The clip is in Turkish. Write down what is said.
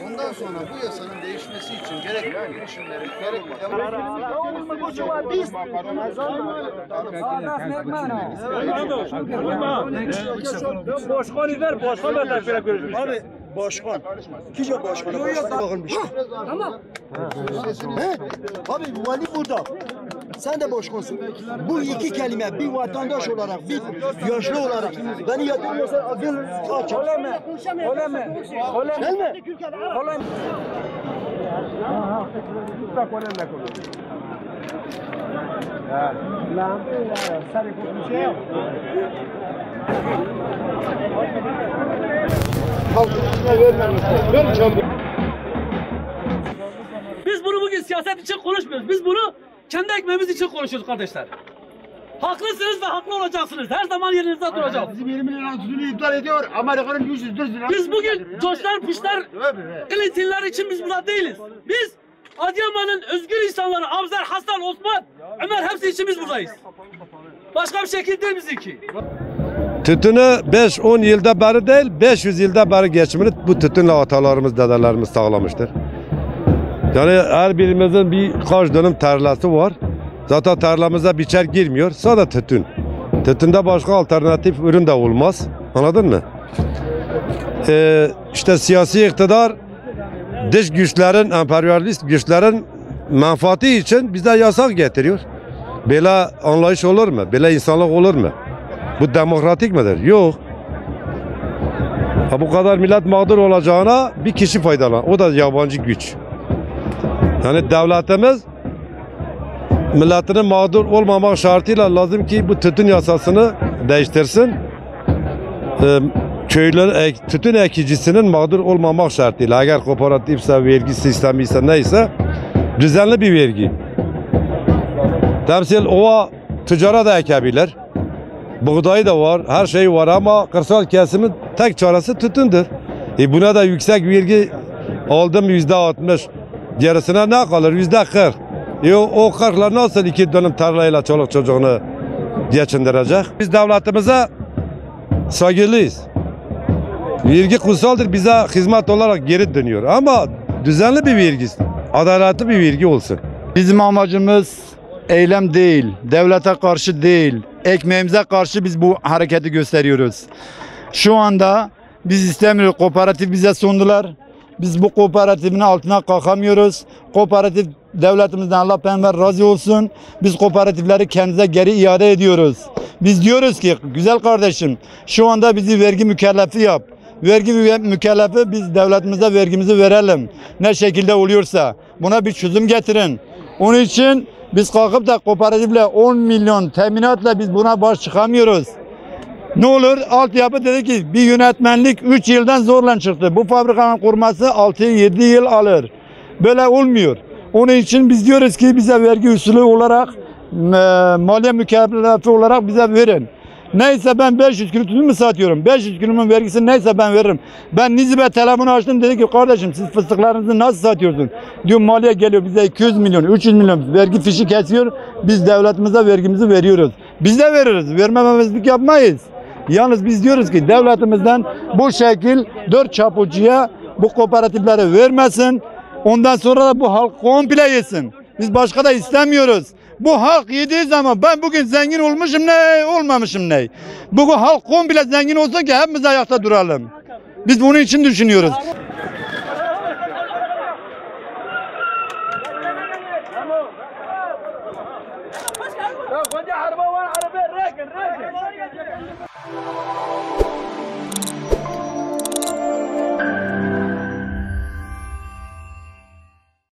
Ondan sonra bu yasanın değişmesi için gerekli girişimlerin Başkanı ver, başkanla da görüşmüş. Abi başkan. Kice başkanı? Bakın bir şey. Tamam. Abi vali burada. Sen de başkansın. Bu iki kelime bir vatandaş olarak, bir yaşlı olarak beni yatırmıyorsan gel kaç. Oleme. Oleme. Oleme. Gelme. Oleme. Biz bunu bugün siyaset için konuşmuyoruz. Biz bunu kendi ekmeğimiz için konuşuyoruz kardeşler. Haklısınız ve haklı olacaksınız. Her zaman yerinizde duracağız. Bizim 20 lira tüzüğünü iptal ediyor. Amerika'nın 104 lira. Biz bugün coşlar, puşlar, Clinton'lar için biz burada değiliz. Biz Adıyaman'ın özgür insanları Abzer, Hasan, Osman, Ömer hepsi için biz buradayız. Başka bir şekilde değil bizimki. Tütünü 5-10 yılda beri değil, 500 yılda beri geçimini bu tütünle atalarımız, dedelerimiz sağlamıştır. Yani her birimizin birkaç dönüm tarlası var. Zaten tarlamıza biçer girmiyor. Sadece tütün. Tütünde başka alternatif ürün de olmaz. Anladın mı? İşte siyasi iktidar dış güçlerin, emperyalist güçlerin menfaati için bize yasak getiriyor. Böyle anlayış olur mu? Böyle insanlık olur mu? Bu demokratik midir? Yok. Bu kadar millet mağdur olacağına bir kişi faydalan. O da yabancı güç. Yani devletimiz milletinin mağdur olmamak şartıyla lazım ki bu tütün yasasını değiştirsin. köyler tütün ekicisinin mağdur olmamak şartıyla, eğer kooperatifse, vergi sistemi ise neyse, düzenli bir vergi. Temsil ova ticaret da ekebilir. Buğday da var, her şey var ama kırsal kesimin tek çaresi tütündür. Buna da yüksek vergi aldım %60. Gerisine ne kalır? %40. O 40'la nasıl 2 dönüm tarlayla çoluk çocuğunu geçindirecek? Biz devletimize saygılıyız. Vergi kutsaldır, bize hizmet olarak geri dönüyor. Ama düzenli bir vergi, adaletli bir vergi olsun. Bizim amacımız eylem değil, devlete karşı değil, ekmeğimize karşı biz bu hareketi gösteriyoruz. Şu anda biz istemiyoruz, kooperatif bize sundular. Biz bu kooperatifin altına kalkamıyoruz. Kooperatif devletimizden Allah peygamber razı olsun. Biz kooperatifleri kendimize geri iade ediyoruz. Biz diyoruz ki güzel kardeşim şu anda bizi vergi mükellefi yap. Vergi mükellefi biz devletimize vergimizi verelim. Ne şekilde oluyorsa buna bir çözüm getirin. Onun için biz kalkıp da kooperatifle 10 milyon teminatla biz buna baş çıkamıyoruz. Ne olur? Altyapı dedi ki bir yönetmenlik 3 yıldan zorla çıktı. Bu fabrikanın kurması 6-7 yıl alır. Böyle olmuyor. Onun için biz diyoruz ki bize vergi usulü olarak maliye mükellefi olarak bize verin. Neyse ben 500 kilo tütün mü satıyorum? 500 kilonun vergisi neyse ben veririm. Ben Nizip'e telefonu açtım dedi ki kardeşim siz fıstıklarınızı nasıl satıyorsun? Diyor maliye geliyor bize 200 milyon 300 milyon vergi fişi kesiyor. Biz devletimize vergimizi veriyoruz. Biz de veririz. Vermememizlik yapmayız. Yalnız biz diyoruz ki devletimizden bu şekil 4 çapulcuya bu kooperatifleri vermesin. Ondan sonra da bu halk komple yesin. Biz başka da istemiyoruz. Bu halk yediği zaman ben bugün zengin olmuşum ne olmamışım ne. Bugün halk komple zengin olsun ki hepimiz ayakta duralım. Biz bunun için düşünüyoruz. Ya,